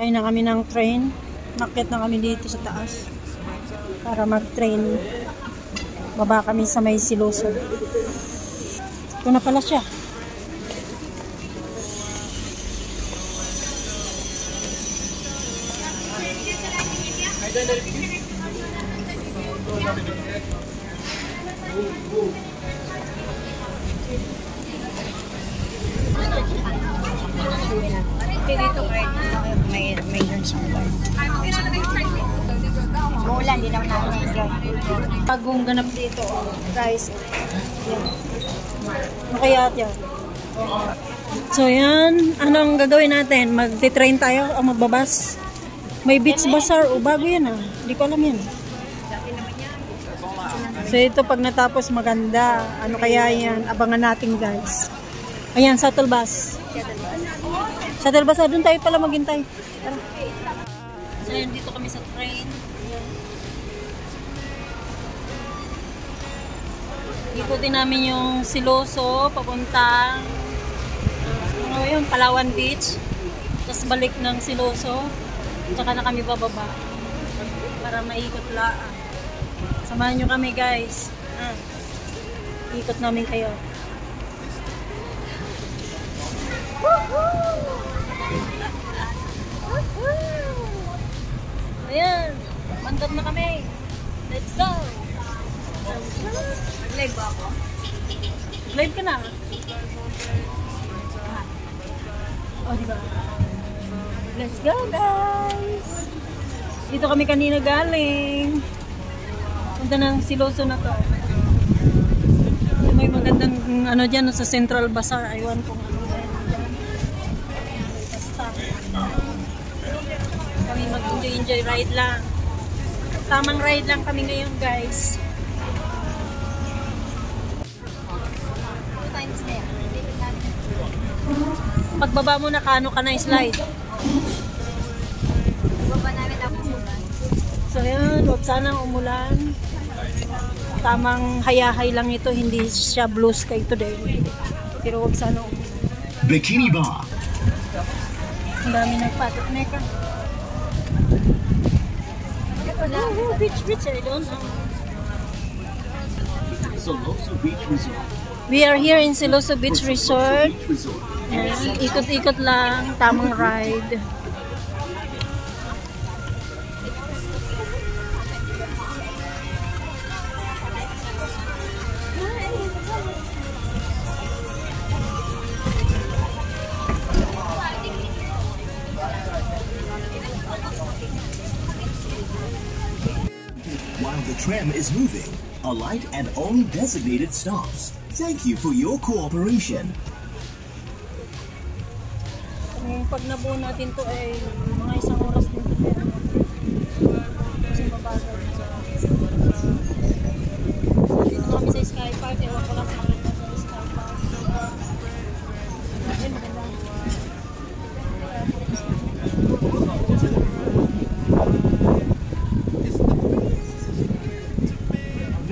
Sakay na kami ng train. Nakit na kami dito sa taas para mag-train. Baba kami sa may Siloso. Ito na pala siya. Dito may lunch ang bar. Maulan, di naman namin na-enjoy. Bagong ganap dito, guys. Yan. Ano kaya yan? So yan, anong gagawin natin? Magti-train tayo o magbabas? May beach bazaar o bago yan ah. Hindi ko alam yan. So ito pag natapos maganda. Ano kaya yan? Abangan natin guys. Ayan, shuttle bus. Shuttle bus, doon tayo pala maghintay. Tara. So yan, dito kami sa train. Ikutin namin yung Siloso, papuntang ano yun, Palawan Beach. Tapos balik ng Siloso. Tsaka na kami bababa. Para maikot lang. Samahan nyo kami guys. Ikot namin kayo. Ayan. Mandam na kami. Let's go. Live ba ako? Live ka na? Oh, diba? Let's go, guys! Dito kami kanina galing. Punta ng Siloso na to. May magandang ano dyan sa Central Bazaar. Aywan kung ano dyan. Basta. Kami mag-enjoy ride lang. Tamang ride lang kami ngayon, guys. Pagbaba mo na kano ka na slide. Pagbaba namin ako umulan. So yan, huwag sanang umulan. Tamang hayahay lang ito, hindi siya blue sky today. Pero huwag sanang umulan. Bikini Bar. Ang dami nagpatok na ka. Beach, I don't know. Siloso Beach Resort. We are here in Siloso Beach Resort. Ikot-ikot lang, tamang ride. While the tram is moving, alight at only designated stops. Thank you for your cooperation. Pag nabuo natin to ay mga isang oras din ito. Kasi mabagal. Dito kami sa Sky Park. Ewan ko lang makita sa Sky Park. Ayun, maganda.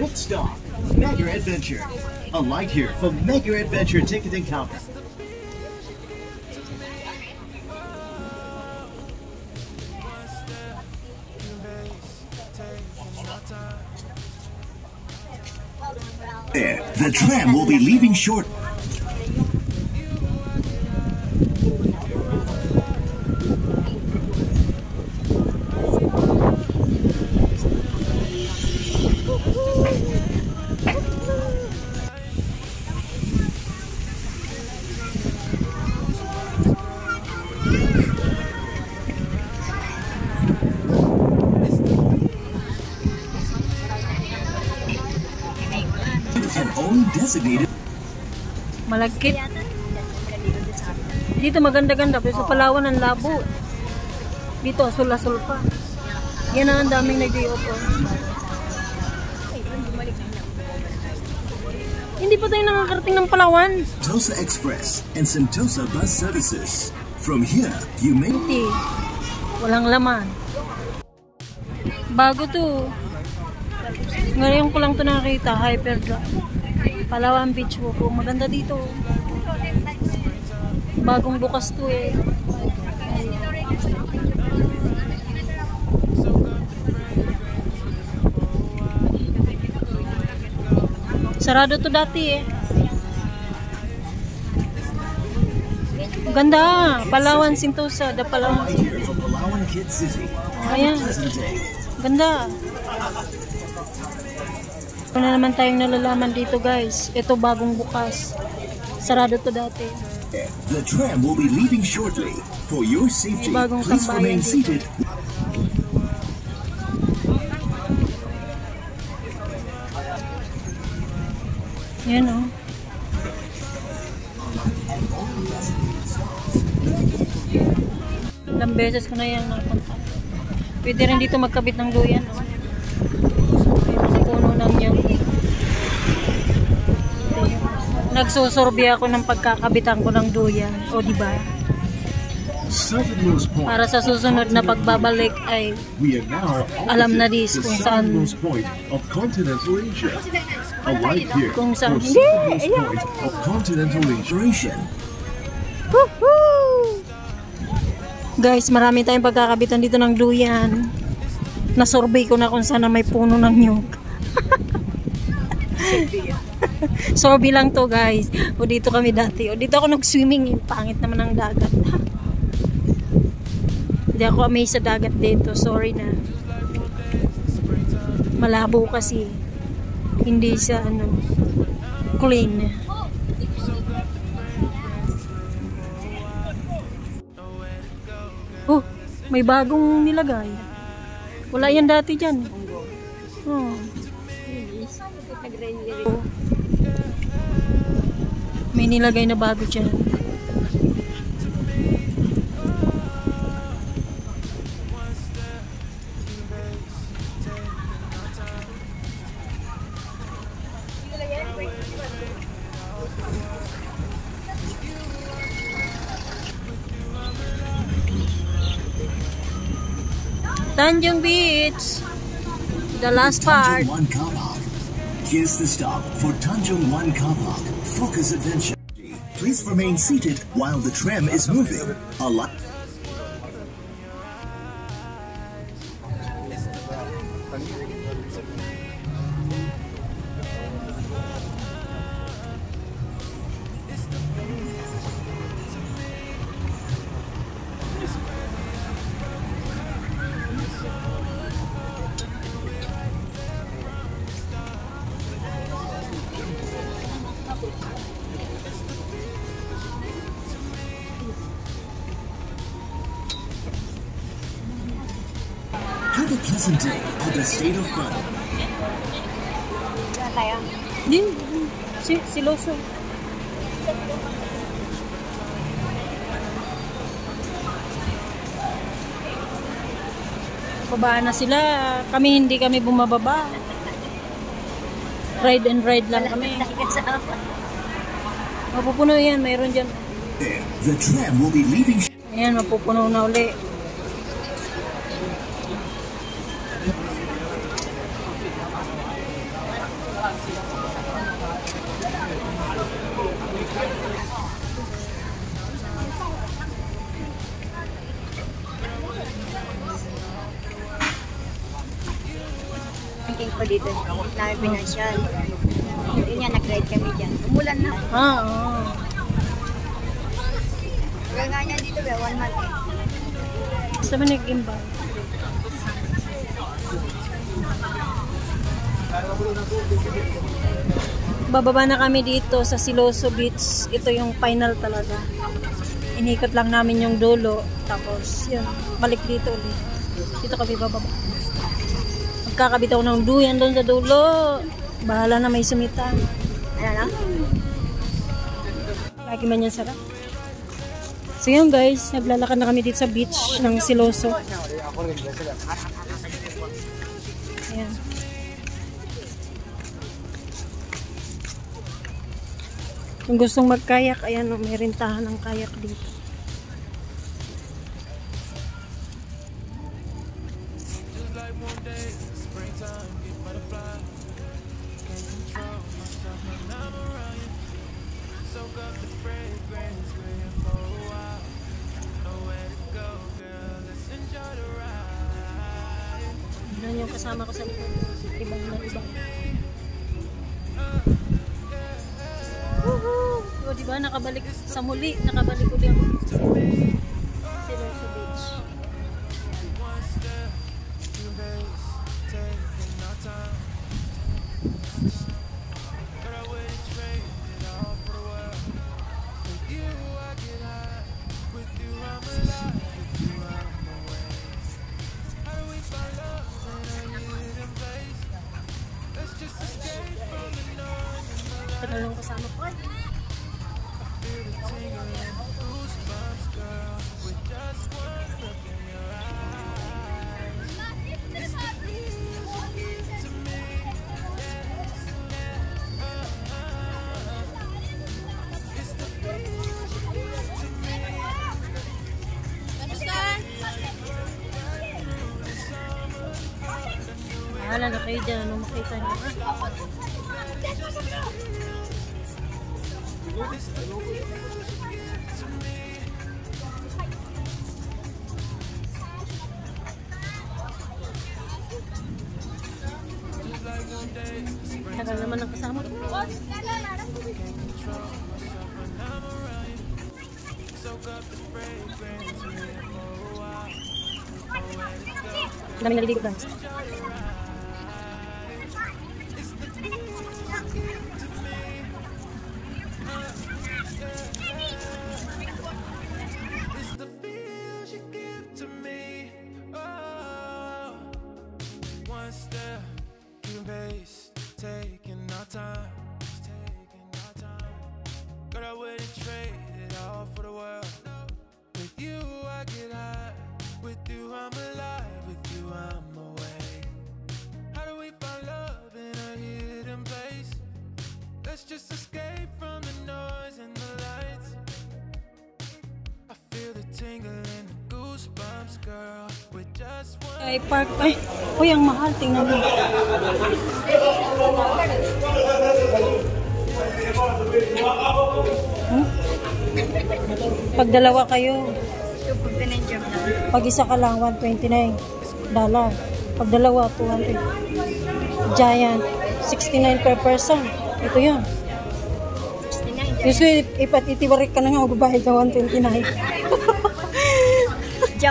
Next stop, Mega Adventure. Alight here for Mega Adventure ticketing counter. There, the tram will be leaving short. And only designated. Malagkit. Dito maganda-ganda. Pero sa Palawan ang labo. Dito asul-asul pa. Yan ang daming nag-i-opo. Hindi pa tayo nakakarating ng Palawan. Sentosa Express and Sentosa Bus Services. From here, you may... Walang laman. Bago to. Ngayon ko lang ito nakakita. Hyperdrive. Palawan Beach Walk. Maganda dito. Bagong bukas to eh. Sarado to dati eh. Ganda, Palawan, Sentosa, the Palawan. Right here from Palawan Kid City. Have a Ayan. pleasant day. Ganda. Ito na naman tayong nalalaman dito guys. Ito bagong bukas. Sarado to dati. The tram will be leaving shortly. For your safety, May bagong please tambayan remain dito. seated. Yan o. Ilang beses ko na yan napunta. Pwede rin dito magkabit ng duyan. May mga puno ng yan. Nagsusurbi ako ng pagkakabitan ko ng duyan. O diba? Southernmost point. Para sa susunod na pagbabalik ay We are now alam na opposite dis the kung saan. southernmost point of continental Asia. A light here Kung for saan. southernmost Hindi, point of continental Asia. Duration. Woohoo! Guys, marami tayong pagkakabitan dito ng duyan. Nasurvey ko na kung saan na may puno ng nyug. Survey lang to guys. O dito kami dati. O dito ako nag-swimming. Pangit naman ang dagat. Hindi ako amazed sa dagat dito. Sorry na. Malabo kasi. Hindi sa ano clean. Oh, may bagong nilagay. Wala yan dati dyan. Oh. May nilagay na bago dyan. Tanjung Beach. The last part. Tanjung 1 Car Park. Here's the stop for Tanjung 1 Car Park. Focus Adventure. Please remain seated while the tram is moving. A lot. Have a pleasant day at the State of Fun. Saan tayo? Din. Siloso. Babaan na sila. Kami hindi kami bumababa. Ride and ride lang kami. Mapupuno yan. Mayroon dyan. The tram will be leaving. Ayan, mapupuno na uli. Thinking ko dito. Namin pinansyal. Yun nga, nag-ride kami dyan. Umulan na. Oo. Kaya nga niya dito, 1 month eh. Basta ba nag-imbay? Bababa na kami dito sa Siloso Beach. Ito yung final talaga. Inikot lang namin yung dulo. Tapos, yun. Balik dito ulit. Dito kami bababa. Magkakabitaw ng duyan doon sa dulo. Bahala na may sumita. Ano na? Lagi man yan sarap. So yun guys, naglalakad na kami dito sa beach ng Siloso. Ayan. Kung gustong magkayak, ayan, may rentahan ng kayak dito. Yan yung kasama ko sa likod. Ibang na ibang. Woohoo! O diba, nakabalik sa muli. Nakabalik ulit ako sa Siloso Beach. Ito lang kasama ko. Bahala na kayo dyan. Ano makita niyo? Tagal naman ang kasama ko. Dami naliligo guys. Taking our time. Girl, I wouldn't trade it all for the world. With you, I get high. With you, I'm alive. With you, I'm away. How do we find love in a hidden place? Let's just escape from the noise and the lights. I feel the tingle and the goosebumps, girl. With just one. Ay, park. Ay, uy, ang mahal. Tingnan mo. Pag dalawa kayo, pag isa ka lang, $129. Pag dalawa, $200. Giant, $69 per person. Ito yun. Usually, ipatitiwarik ka na nga, magbabayad ka $129.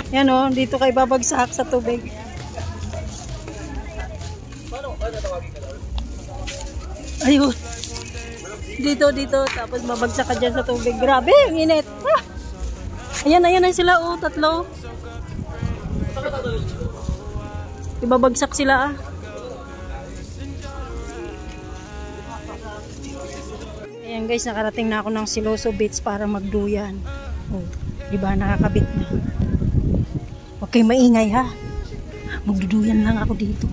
Yan o, dito kayo babagsak sa tubig. Ayun. Dito. Tapos babagsak ka dyan sa tubig. Grabe, ang init. Ah! Ayan na sila. Oh, tatlo. Ibabagsak sila. Ayan guys, nakarating na ako ng Siloso Beach para magduyan. Oh, diba nakakabit na. Okay, maingay ha. Magduduyan lang ako dito.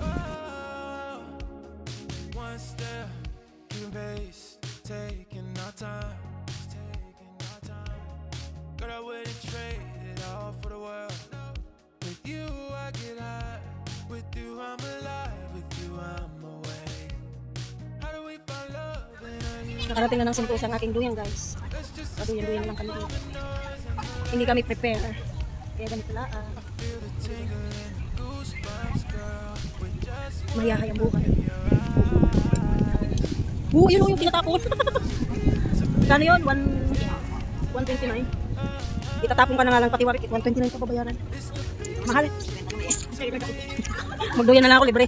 Nakarating na ng Simpusa ang aking duyan guys. Paduyan-duyan lang kami dito. Hindi kami prepare. Kaya ganito lang. Mayahay ang buhay. Yun yung tinatapon. Kano yun? 129. Itatapon ka na nga lang pati warik. 129 ka babayaran. Mahal. Magduyan na lang ako libre.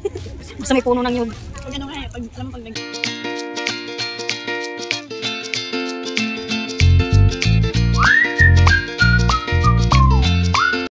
Basta may puno ng yun. Pag ano nga eh. Pag nag